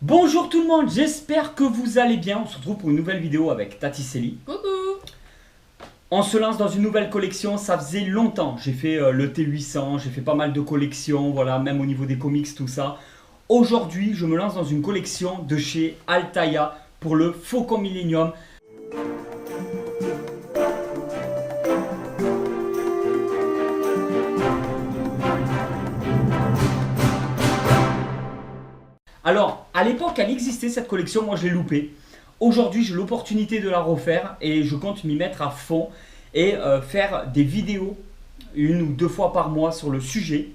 Bonjour tout le monde, j'espère que vous allez bien. On se retrouve pour une nouvelle vidéo avec Tati Célie. Coucou. On se lance dans une nouvelle collection, ça faisait longtemps. J'ai fait le T800, j'ai fait pas mal de collections, voilà, même au niveau des comics, tout ça. Aujourd'hui, je me lance dans une collection de chez Altaïa pour le Faucon Millenium. Alors, à l'époque, elle existait cette collection, moi je l'ai loupée. Aujourd'hui, j'ai l'opportunité de la refaire et je compte m'y mettre à fond et faire des vidéos une ou deux fois par mois sur le sujet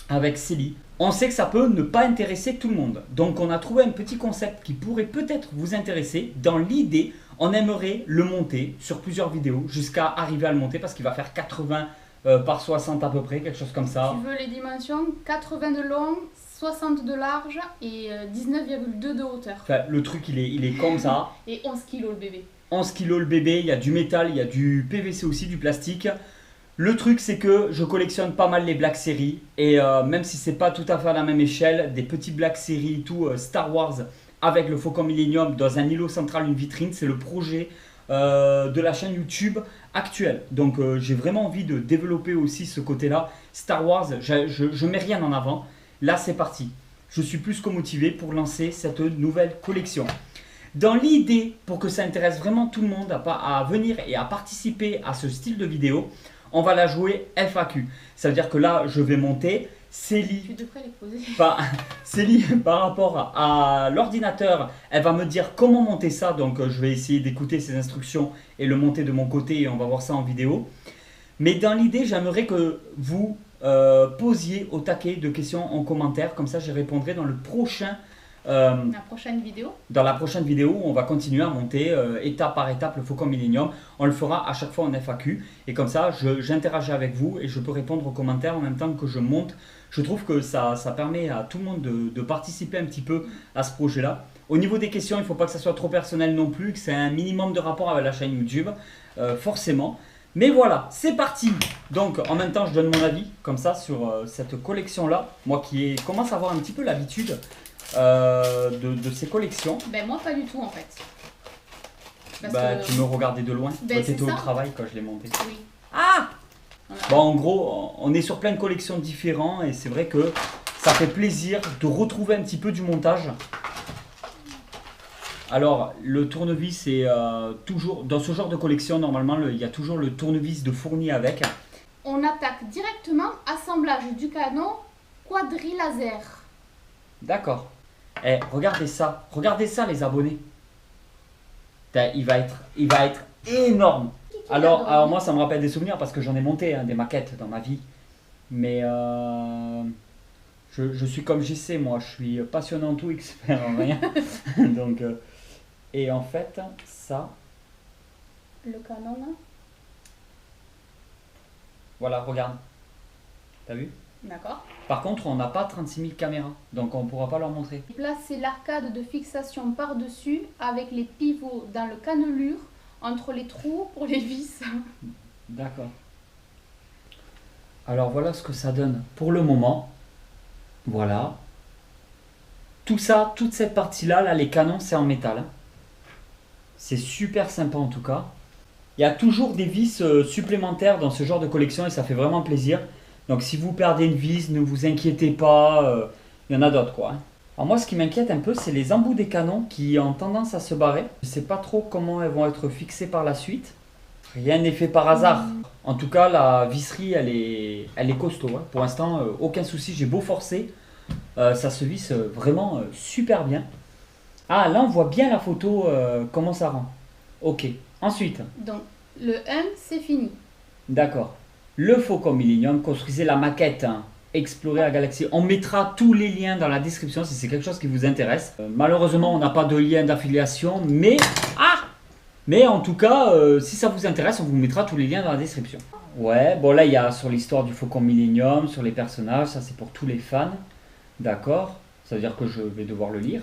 avec Célie. On sait que ça peut ne pas intéresser tout le monde. Donc on a trouvé un petit concept qui pourrait peut-être vous intéresser. Dans l'idée, on aimerait le monter sur plusieurs vidéos jusqu'à arriver à le monter parce qu'il va faire 80 par 60 à peu près, quelque chose comme ça. Tu veux les dimensions 80 de long, 60 de large et 19,2 de hauteur. Enfin, le truc il est comme ça. Et 11 kilos le bébé. 11 kilos le bébé, il y a du métal, il y a du PVC aussi, du plastique. Le truc c'est que je collectionne pas mal les Black Series et même si c'est pas tout à fait à la même échelle, des petits Black Series, tout Star Wars avec le Faucon Millenium dans un îlot central, une vitrine, c'est le projet de la chaîne YouTube actuelle. Donc j'ai vraiment envie de développer aussi ce côté-là. Star Wars, je mets rien en avant. Là c'est parti. Je suis plus que motivé pour lancer cette nouvelle collection. Dans l'idée, pour que ça intéresse vraiment tout le monde à venir et à participer à ce style de vidéo, on va la jouer FAQ. Ça veut dire que là, je vais monter Célie. Tu devrais les poser. Célie, par rapport à l'ordinateur, elle va me dire comment monter ça. Donc, je vais essayer d'écouter ses instructions et le monter de mon côté et on va voir ça en vidéo. Mais dans l'idée, j'aimerais que vous posiez au taquet de questions en commentaire. Comme ça, j'y répondrai dans le prochain La prochaine vidéo. dans la prochaine vidéo, on va continuer à monter étape par étape le Faucon Millenium. On le fera à chaque fois en FAQ. Et comme ça, j'interagis avec vous et je peux répondre aux commentaires en même temps que je monte. Je trouve que ça permet à tout le monde de participer un petit peu à ce projet-là. Au niveau des questions, il ne faut pas que ça soit trop personnel non plus, que c'est un minimum de rapport avec la chaîne YouTube, forcément. Mais voilà, c'est parti. Donc en même temps, je donne mon avis comme ça sur cette collection-là. Moi qui commence à avoir un petit peu l'habitude de ces collections. Ben moi pas du tout en fait. Parce Bah, que... tu me regardais de loin. Ben, Toi, c'est t'étais au ça. travail quand je l'ai monté. Oui. Ah Voilà. Bon, en gros, on est sur plein de collections différentes et c'est vrai que ça fait plaisir de retrouver un petit peu du montage. Alors, le tournevis est toujours... Dans ce genre de collection, normalement, il y a toujours le tournevis de fourni avec. On attaque directement assemblage du canon quadrilaser. D'accord. Eh, regardez ça les abonnés. Il va être énorme. Alors moi ça me rappelle des souvenirs parce que j'en ai monté des maquettes dans ma vie. Mais je suis comme JC, moi je suis passionné en tout, expert en rien. Donc, et en fait ça, Le canon là. voilà, regarde. T'as vu? D'accord. Par contre on n'a pas 36 000 caméras, donc on ne pourra pas leur montrer. Placer l'arcade de fixation par-dessus avec les pivots dans le cannelure entre les trous pour les vis. D'accord. Alors voilà ce que ça donne pour le moment. Voilà. Tout ça, toute cette partie-là, là, les canons, c'est en métal. Hein. C'est super sympa en tout cas. Il y a toujours des vis supplémentaires dans ce genre de collection et ça fait vraiment plaisir. Donc si vous perdez une vis, ne vous inquiétez pas. Il y en a d'autres quoi. Hein. Alors moi, ce qui m'inquiète un peu, c'est les embouts des canons qui ont tendance à se barrer. Je ne sais pas trop comment elles vont être fixées par la suite. Rien n'est fait par hasard. En tout cas, la visserie, elle est costaud. Hein. Pour l'instant, aucun souci. J'ai beau forcer, ça se visse vraiment super bien. Ah, là, on voit bien la photo, comment ça rend. Ok. Ensuite, Donc le 1 c'est fini. d'accord. Le Faucon Millenium, construisez la maquette. Hein. Explorer la galaxie. On mettra tous les liens dans la description si c'est quelque chose qui vous intéresse. Malheureusement, on n'a pas de lien d'affiliation, mais... Ah! Mais en tout cas, si ça vous intéresse, on vous mettra tous les liens dans la description. Ouais, bon là, il y a sur l'histoire du Faucon Millenium, sur les personnages, ça c'est pour tous les fans. D'accord, ça veut dire que je vais devoir le lire.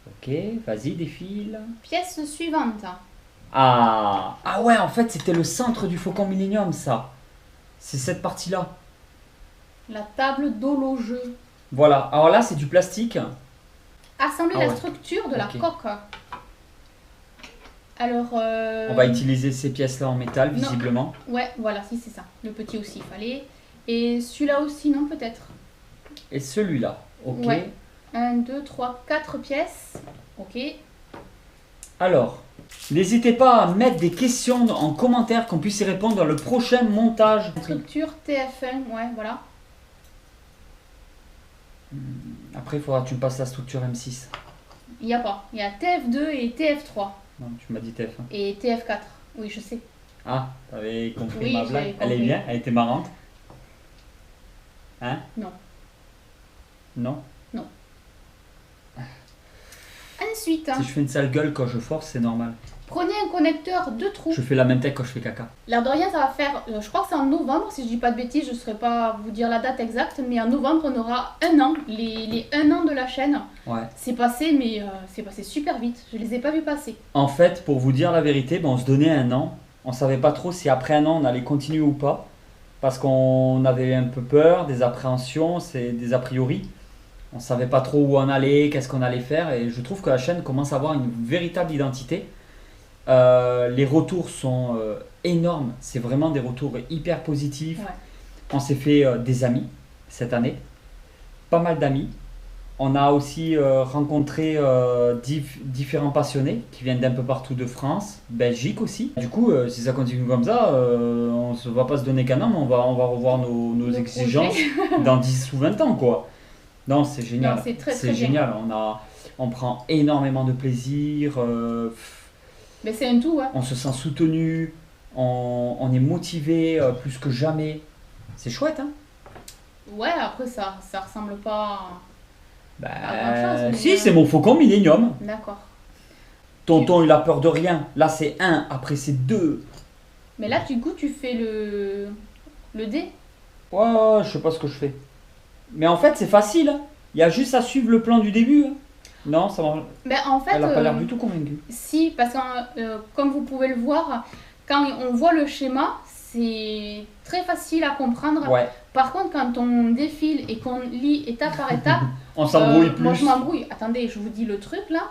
Ok, vas-y, défile. Pièce suivante. Ah ouais, en fait, c'était le centre du Faucon Millenium, ça. C'est cette partie-là. La table d'horloger. Voilà, alors là, c'est du plastique. assembler Ah la ouais. structure de la Ok. coque. Alors, On va utiliser ces pièces-là en métal, non. visiblement. ouais, voilà, si c'est ça. Le petit aussi, il fallait. Et celui-là aussi, non, peut-être. Et celui-là, ok. Ouais. 1, 2, 3, 4 pièces. Ok. Alors, n'hésitez pas à mettre des questions en commentaire qu'on puisse y répondre dans le prochain montage. Structure TF1, ouais, voilà. Après, il faudra que tu me passes la structure M6. Il n'y a pas. Il y a TF2 et TF3. Non, tu m'as dit TF1. Et TF4. Oui, je sais. Ah, t'avais compris Oui, ma j'ai blague. Elle est compris. bien, elle était marrante. Hein? Non. Non? Ensuite, Si je fais une sale gueule quand je force, c'est normal. prenez un connecteur de trous. Je fais la même tête quand je fais caca. L'air de rien, ça va faire, je crois que c'est en novembre, si je dis pas de bêtises, je ne saurais pas vous dire la date exacte, mais en novembre, on aura 1 an, les 1 an de la chaîne. Ouais. C'est passé, mais c'est passé super vite, je les ai pas vus passer. En fait, pour vous dire la vérité, on se donnait 1 an. On savait pas trop si après 1 an on allait continuer ou pas. Parce qu'on avait un peu peur, des appréhensions, des a priori. On savait pas trop où on allait, qu'est-ce qu'on allait faire. Et je trouve que la chaîne commence à avoir une véritable identité. Les retours sont énormes. C'est vraiment des retours hyper positifs. Ouais. On s'est fait des amis cette année. Pas mal d'amis. On a aussi rencontré différents passionnés qui viennent d'un peu partout de France, Belgique aussi. Du coup, si ça continue comme ça, on ne va pas se donner qu'un an, mais on va revoir nos Nos exigences projets. dans 10 ou 20 ans, quoi. Non, c'est génial. Non, c'est très, C'est très bien. génial. On prend énormément de plaisir. Mais c'est un tout, hein. On se sent soutenu. On est motivé plus que jamais. C'est chouette, hein? Ouais, après ça ressemble pas Bah, grand-chose, mais si, c'est mon faucon Millennium. D'accord. Tonton, il a peur de rien. Là, c'est 1, après c'est 2. Mais là, du coup, tu fais le dé. Ouais, je sais pas ce que je fais. Mais en fait, c'est facile, hein. Il y a juste à suivre le plan du début, hein. Non, ça marche. Ben, en fait, Elle a pas l'air du tout convaincue. si, parce que comme vous pouvez le voir, quand on voit le schéma, c'est très facile à comprendre. Ouais, Par contre, quand on défile et qu'on lit étape par étape, on s'embrouille plus. moi je m'embrouille. Attendez, je vous dis le truc là.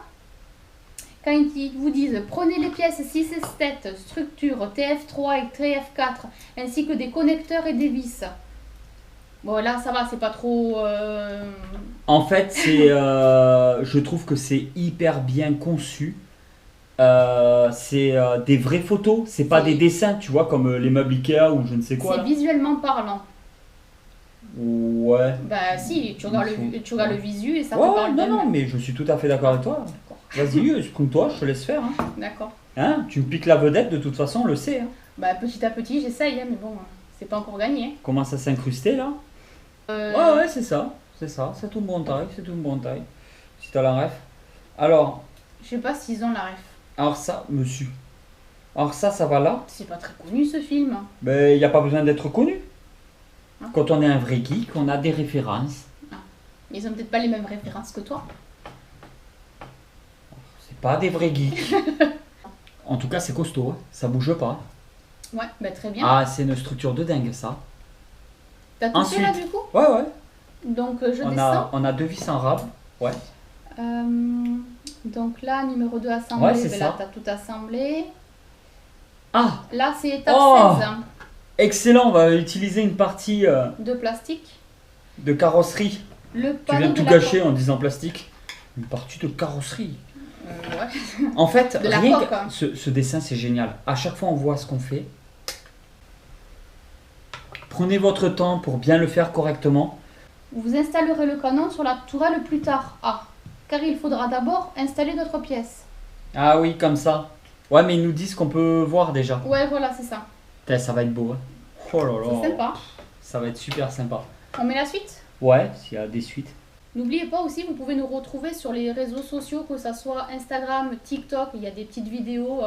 Quand ils vous disent prenez les pièces 6 et 7, structure TF3 et TF4, ainsi que des connecteurs et des vis. Bon, là ça va, c'est pas trop. En fait, je trouve que c'est hyper bien conçu. C'est des vraies photos, c'est pas C'est- des dessins, tu vois, comme les meubles Ikea ou je ne sais quoi. C'est Là. visuellement parlant. Ouais. Bah si, tu regardes, tu regardes le visu et ça Ouais, te parle non, d'elle-même. non, mais je suis tout à fait d'accord avec toi. Vas-y, exprime-toi, je te laisse faire. Hein. D'accord. Hein, tu me piques la vedette, de toute façon, on le sait. Hein. Bah petit à petit j'essaye, hein, mais bon, c'est pas encore gagné. Commence à s'incruster là. Ouais, c'est ça, c'est tout bon taille, c'est tout bon taille. Si t'as la ref. Alors, Je sais pas s'ils ont la ref. ça, monsieur. Alors ça va là. C'est pas très connu ce film. Mais il n'y a pas besoin d'être connu. Hein. Quand on est un vrai geek, on a des références. Ils ont peut-être pas les mêmes références que toi. C'est pas des vrais geeks. En tout cas, c'est costaud, hein. Ça bouge pas. Ouais, bah très bien. Ah, c'est une structure de dingue ça. T'as tout fait là ensuite. du coup. Ouais. Donc je On descends. a 2 vis en rab. Ouais. Donc là, numéro 2 assemblé, Ouais, c'est ben ça. là t'as tout assemblé. Ah, Là c'est étape Oh 16 hein, excellent, on va utiliser une partie de plastique. de carrosserie. Le Tu panneau viens de de tout la gâcher en disant plastique. Une partie de carrosserie. ouais. En fait, De la rien coque, que hein. ce dessin, c'est génial. À chaque fois, on voit ce qu'on fait. Prenez votre temps pour bien le faire correctement. Vous installerez le canon sur la tourelle plus tard. Ah, car il faudra d'abord installer d'autres pièces. Ah oui, comme ça. Ouais, mais ils nous disent qu'on peut voir déjà. Ouais, voilà, c'est ça. Putain, ça va être beau. Hein. Oh là là. C'est sympa. Ça va être super sympa. On met la suite. Ouais, s'il y a des suites. N'oubliez pas aussi, vous pouvez nous retrouver sur les réseaux sociaux, que ce soit Instagram, TikTok, il y a des petites vidéos.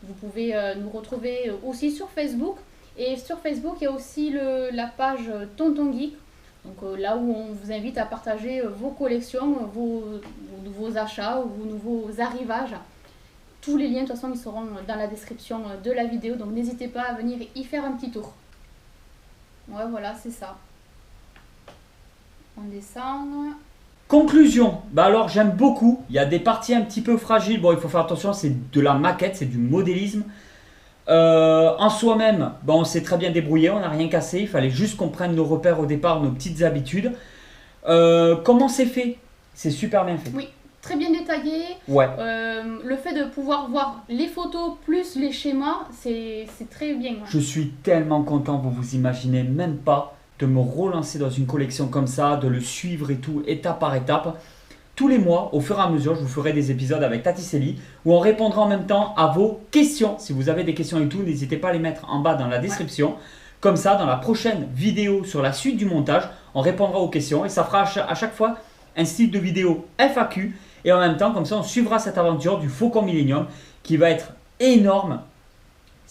Vous pouvez nous retrouver aussi sur Facebook. Et sur Facebook, il y a aussi la page Tonton Geek. Donc là où on vous invite à partager vos collections, vos nouveaux achats ou vos nouveaux arrivages. Tous les liens, de toute façon, ils seront dans la description de la vidéo. Donc n'hésitez pas à venir y faire un petit tour. Ouais, voilà, c'est ça. On descend. Conclusion, bah alors j'aime beaucoup. Il y a des parties un petit peu fragiles. Bon, il faut faire attention, c'est de la maquette, c'est du modélisme. En soi-même, bon, on s'est très bien débrouillé, on n'a rien cassé. Il fallait juste qu'on prenne nos repères au départ, nos petites habitudes. Comment c'est fait? C'est super bien fait. Oui, très bien détaillé. Ouais. Le fait de pouvoir voir les photos plus les schémas, c'est très bien. Ouais. Je suis tellement content, vous imaginez même pas, de me relancer dans une collection comme ça, de le suivre et tout, étape par étape. Tous les mois, au fur et à mesure, je vous ferai des épisodes avec Tati Célie où on répondra en même temps à vos questions. Si vous avez des questions et tout, n'hésitez pas à les mettre en bas dans la description. Ouais. Comme ça, dans la prochaine vidéo sur la suite du montage, on répondra aux questions et ça fera à chaque fois un style de vidéo FAQ. Et en même temps, comme ça, on suivra cette aventure du Faucon Millenium qui va être énorme.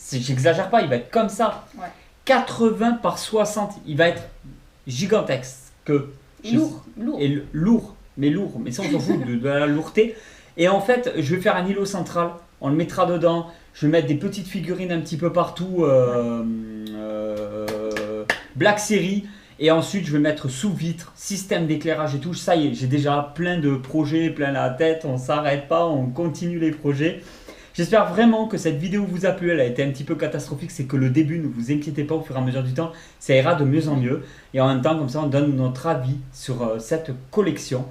J'exagère pas, il va être comme ça. Ouais. 80 par 60, il va être gigantesque. Lourd. Et lourd, mais ça on s'en fout de la lourdeur. Et en fait, je vais faire un îlot central, on le mettra dedans, je vais mettre des petites figurines un petit peu partout, Black Series, et ensuite je vais mettre sous vitre, système d'éclairage et tout. Ça y est, j'ai déjà plein de projets, plein la tête, on s'arrête pas, on continue les projets. J'espère vraiment que cette vidéo vous a plu, elle a été un petit peu catastrophique, c'est que le début, ne vous inquiétez pas, au fur et à mesure du temps, ça ira de mieux en mieux. Et en même temps, comme ça, on donne notre avis sur cette collection.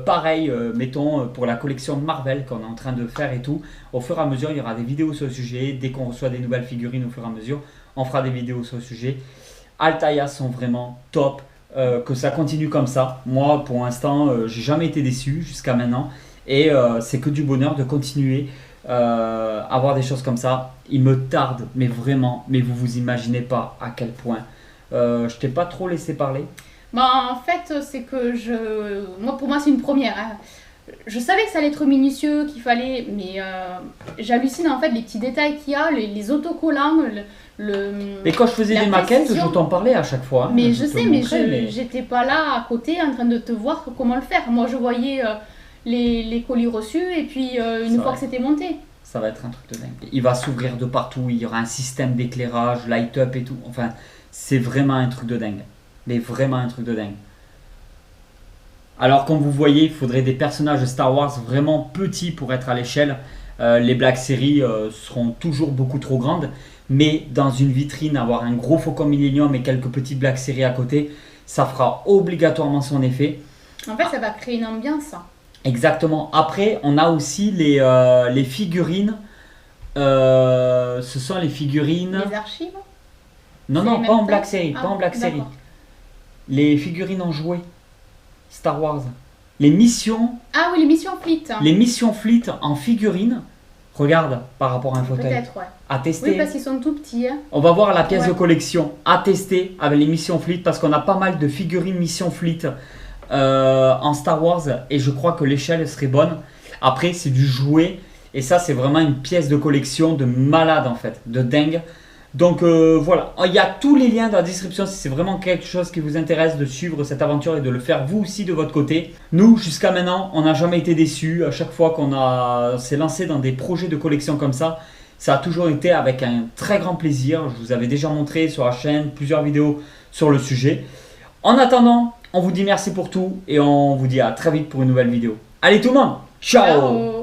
Pareil, mettons, pour la collection Marvel qu'on est en train de faire et tout, au fur et à mesure, il y aura des vidéos sur le sujet. Dès qu'on reçoit des nouvelles figurines, au fur et à mesure, on fera des vidéos sur le sujet. Altaïa sont vraiment top, que ça continue comme ça. Moi, pour l'instant, j'ai jamais été déçu jusqu'à maintenant. Et c'est que du bonheur de continuer. Avoir des choses comme ça, il me tarde, mais vraiment, mais vous imaginez pas à quel point. Je t'ai pas trop laissé parler. Bah, en fait, c'est que pour moi, c'est une première. Hein. Je savais que ça allait être minutieux, qu'il fallait, mais j'hallucine en fait les petits détails qu'il y a, les autocollants, Mais quand je faisais des maquettes, je t'en parlais à chaque fois. Mais je sais, mais j'étais pas là à côté en train de te voir comment le faire. Moi, je voyais les colis reçus et puis une fois que c'était monté. Ça va être un truc de dingue. Il va s'ouvrir de partout, il y aura un système d'éclairage, light-up et tout. Enfin, c'est vraiment un truc de dingue. Mais vraiment un truc de dingue. Alors, comme vous voyez, il faudrait des personnages de Star Wars vraiment petits pour être à l'échelle. Les Black Series seront toujours beaucoup trop grandes. Mais dans une vitrine, avoir un gros Faucon Millenium et quelques petites Black Series à côté, ça fera obligatoirement son effet. En fait, ça va créer une ambiance. Exactement. Après, on a aussi les figurines. Ce sont les figurines... Les archives? Non, pas en Black Series. Ah, pas en Black Series. Les figurines en jouet. Star Wars. Les missions... Ah oui, les missions Fleet. Les missions Fleet en figurines. Regarde, par rapport à un fauteuil. Peut-être, ouais. À tester. Oui, parce qu'ils sont tout petits. Hein. On va voir la pièce de collection à tester avec les missions Fleet parce qu'on a pas mal de figurines missions Fleet en Star Wars et je crois que l'échelle serait bonne. Après, c'est du jouet et ça, c'est vraiment une pièce de collection de malade en fait, de dingue. Donc voilà, il y a tous les liens dans la description si c'est vraiment quelque chose qui vous intéresse de suivre cette aventure et de le faire vous aussi de votre côté. Nous, jusqu'à maintenant, on n'a jamais été déçus. À chaque fois qu'on s'est lancé dans des projets de collection comme ça, ça a toujours été avec un très grand plaisir. Je vous avais déjà montré sur la chaîne plusieurs vidéos sur le sujet. En attendant, on vous dit merci pour tout et on vous dit à très vite pour une nouvelle vidéo. Allez tout le monde, ciao.